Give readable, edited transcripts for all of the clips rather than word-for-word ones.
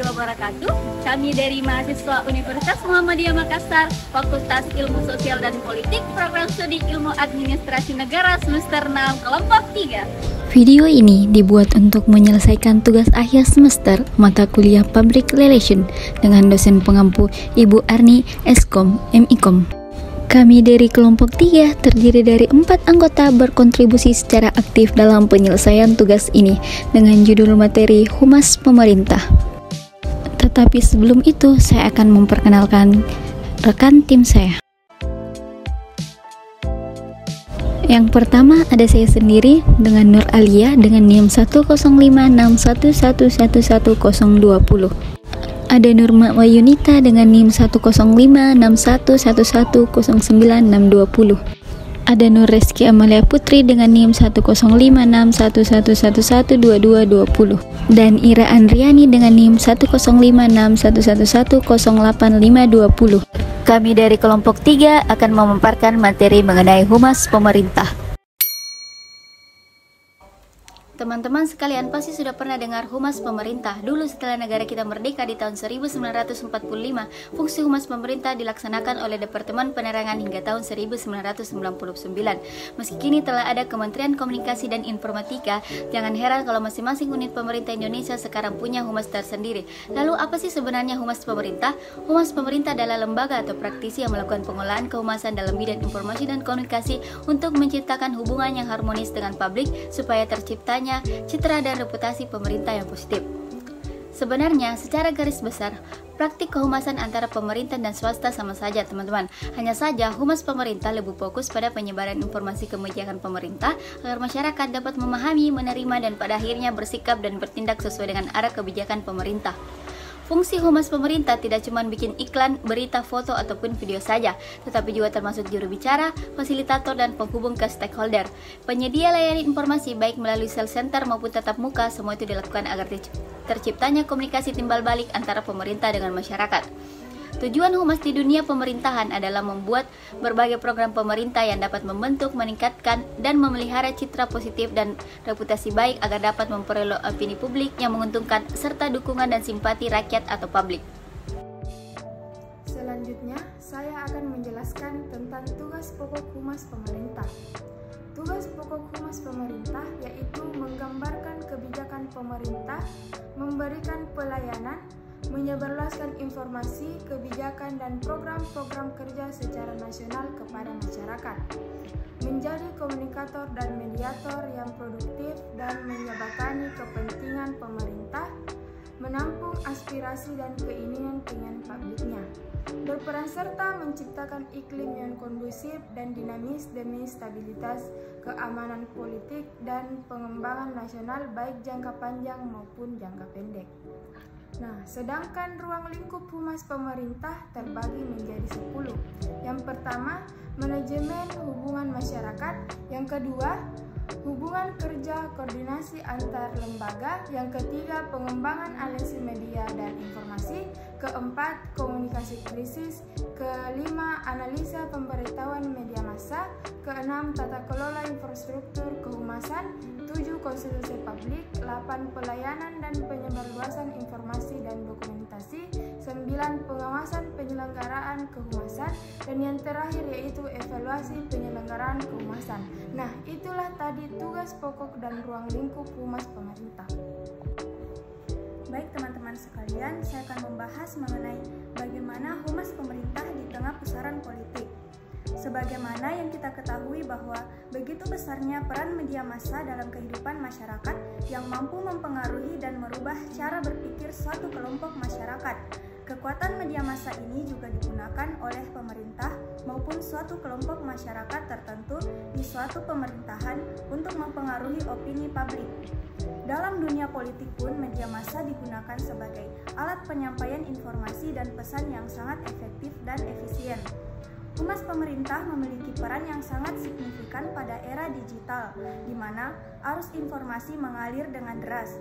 warahmatullahi wabarakatuh. Kami dari mahasiswa Universitas Muhammadiyah Makassar, Fakultas Ilmu Sosial dan Politik, Program Studi Ilmu Administrasi Negara semester 6, kelompok 3. Video ini dibuat untuk menyelesaikan tugas akhir semester mata kuliah Public Relation dengan dosen pengampu Ibu Arni Eskom, MIKOM. Kami dari kelompok 3 terdiri dari 4 anggota berkontribusi secara aktif dalam penyelesaian tugas ini dengan judul materi Humas Pemerintah. Tetapi sebelum itu, saya akan memperkenalkan rekan tim saya. Yang pertama ada saya sendiri dengan Nur Alia dengan NIM 10561111020. Ada Nurma Wayunita dengan NIM 10561110920. Ada Nur Reski Amalia Putri dengan NIM 1056111112220. Dan Ira Andriani dengan NIM 1056111108520. Kami dari kelompok 3 akan memaparkan materi mengenai Humas Pemerintah. Teman-teman sekalian pasti sudah pernah dengar Humas Pemerintah. Dulu setelah negara kita merdeka di tahun 1945, fungsi Humas Pemerintah dilaksanakan oleh Departemen Penerangan hingga tahun 1999. Meski kini telah ada Kementerian Komunikasi dan Informatika, jangan heran kalau masing-masing unit pemerintah Indonesia sekarang punya humas tersendiri. Lalu apa sih sebenarnya Humas Pemerintah? Humas Pemerintah adalah lembaga atau praktisi yang melakukan pengolahan kehumasan dalam bidang informasi dan komunikasi untuk menciptakan hubungan yang harmonis dengan publik supaya terciptanya citra dan reputasi pemerintah yang positif. Sebenarnya, secara garis besar, praktik kehumasan antara pemerintah dan swasta sama saja, teman-teman. Hanya saja, Humas Pemerintah lebih fokus pada penyebaran informasi kebijakan pemerintah agar masyarakat dapat memahami, menerima, dan pada akhirnya bersikap dan bertindak sesuai dengan arah kebijakan pemerintah. Fungsi Humas Pemerintah tidak cuma bikin iklan, berita, foto, ataupun video saja, tetapi juga termasuk juru bicara, fasilitator, dan penghubung ke stakeholder. Penyedia layanan informasi baik melalui call center maupun tatap muka, semua itu dilakukan agar terciptanya komunikasi timbal balik antara pemerintah dengan masyarakat. Tujuan Humas di dunia pemerintahan adalah membuat berbagai program pemerintah yang dapat membentuk, meningkatkan, dan memelihara citra positif dan reputasi baik agar dapat memperoleh opini publik yang menguntungkan serta dukungan dan simpati rakyat atau publik. Selanjutnya, saya akan menjelaskan tentang tugas pokok Humas Pemerintah. Tugas pokok Humas Pemerintah yaitu menggambarkan kebijakan pemerintah, memberikan pelayanan, menyebarluaskan informasi, kebijakan, dan program-program kerja secara nasional kepada masyarakat, menjadi komunikator dan mediator yang produktif dan menjembatani kepentingan pemerintah, menampung aspirasi dan keinginan publiknya, berperan serta menciptakan iklim yang kondusif dan dinamis demi stabilitas, keamanan politik, dan pengembangan nasional baik jangka panjang maupun jangka pendek. Nah, sedangkan ruang lingkup Humas Pemerintah terbagi menjadi 10. Yang pertama, manajemen hubungan masyarakat. Yang kedua, hubungan kerja koordinasi antar lembaga. Yang ketiga, pengembangan aliansi media dan informasi. Keempat, komunikasi krisis. Kelima, analisa pemberitahuan media massa. Keenam, tata kelola infrastruktur kehumasan. 7, konstitusi publik. 8, pelayanan dan penyebarluasan informasi dan dokumentasi. 9, pengawasan penyelenggaraan kehumasan. Dan yang terakhir yaitu evaluasi penyelenggaraan kehumasan. Nah, itulah tadi tugas pokok dan ruang lingkup Humas Pemerintah. Baik teman-teman sekalian, saya akan membahas mengenai bagaimana Humas Pemerintah di tengah pusaran politik. Sebagaimana yang kita ketahui bahwa begitu besarnya peran media massa dalam kehidupan masyarakat yang mampu mempengaruhi dan merubah cara berpikir suatu kelompok masyarakat. Kekuatan media massa ini juga digunakan oleh pemerintah maupun suatu kelompok masyarakat tertentu di suatu pemerintahan untuk mempengaruhi opini publik. Dalam dunia politik pun media massa digunakan sebagai alat penyampaian informasi dan pesan yang sangat efektif dan efisien. Humas Pemerintah memiliki peran yang sangat signifikan pada era digital, di mana arus informasi mengalir dengan deras.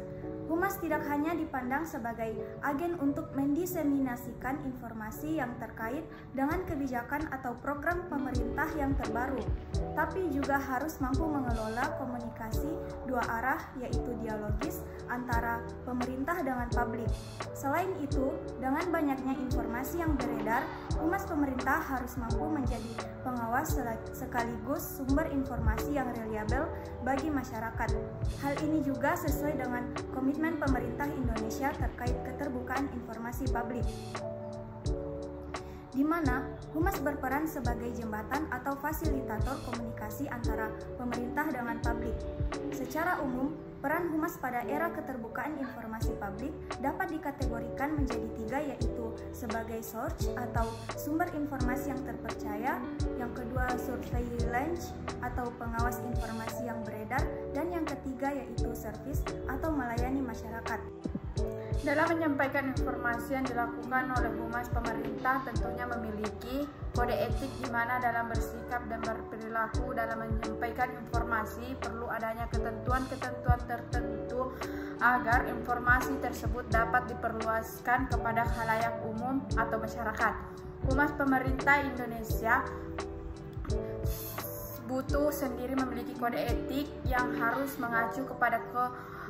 Humas tidak hanya dipandang sebagai agen untuk mendiseminasikan informasi yang terkait dengan kebijakan atau program pemerintah yang terbaru, tapi juga harus mampu mengelola komunikasi dua arah, yaitu dialogis antara pemerintah dengan publik. Selain itu, dengan banyaknya informasi yang beredar, Humas pemerintah harus mampu menjadi pengawas sekaligus sumber informasi yang reliabel bagi masyarakat. Hal ini juga sesuai dengan komitmen pemerintah Indonesia terkait keterbukaan informasi publik, di mana Humas berperan sebagai jembatan atau fasilitator komunikasi antara pemerintah dengan publik. Secara umum, peran Humas pada era keterbukaan informasi publik dapat dikategorikan menjadi tiga, yaitu sebagai source atau sumber informasi yang terpercaya, yang kedua surveillance atau pengawas informasi yang beredar, dan yang ketiga yaitu service atau melayani masyarakat. Dalam menyampaikan informasi yang dilakukan oleh Humas pemerintah tentunya memiliki kode etik di mana dalam bersikap dan berperilaku dalam menyampaikan informasi perlu adanya ketentuan-ketentuan tertentu agar informasi tersebut dapat diperluaskan kepada khalayak umum atau masyarakat. Humas pemerintah Indonesia butuh sendiri memiliki kode etik yang harus mengacu kepada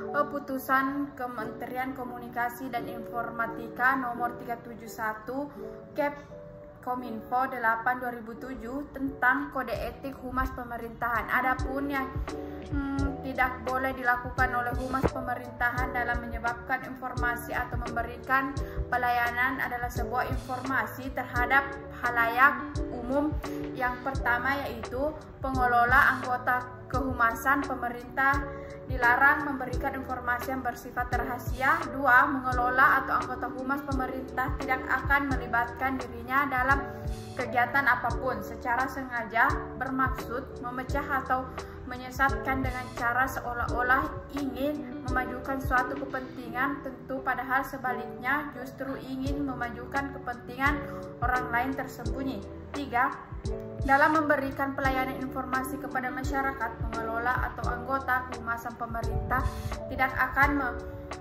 keputusan Kementerian Komunikasi dan Informatika nomor 371 Kep Kominfo 8/2007 tentang kode etik Humas pemerintahan. Adapun yang tidak boleh dilakukan oleh Humas pemerintahan dalam menyebarkan informasi atau memberikan pelayanan adalah sebuah informasi terhadap khalayak umum. Yang pertama yaitu pengelola anggota kehumasan pemerintah dilarang memberikan informasi yang bersifat rahasia. 2. Mengelola atau anggota Humas pemerintah tidak akan melibatkan dirinya dalam kegiatan apapun secara sengaja bermaksud memecah atau menyesatkan dengan cara seolah-olah ingin memajukan suatu kepentingan tentu, padahal sebaliknya justru ingin memajukan kepentingan orang lain tersembunyi. 3. Dalam memberikan pelayanan informasi kepada masyarakat, pengelola atau anggota kehumasan pemerintah tidak akan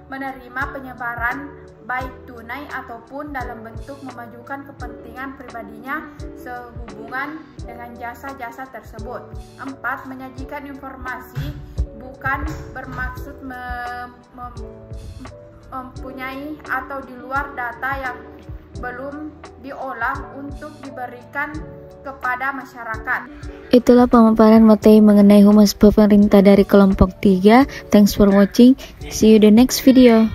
menerima penyebaran baik tunai ataupun dalam bentuk memajukan kepentingan pribadinya sehubungan dengan jasa-jasa tersebut. 4. Menyajikan informasi bukan bermaksud mempunyai atau di luar data yang belum diolah untuk diberikan kepada masyarakat. Itulah pemaparan materi mengenai Humas pemerintah dari kelompok 3. Thanks for watching. See you the next video.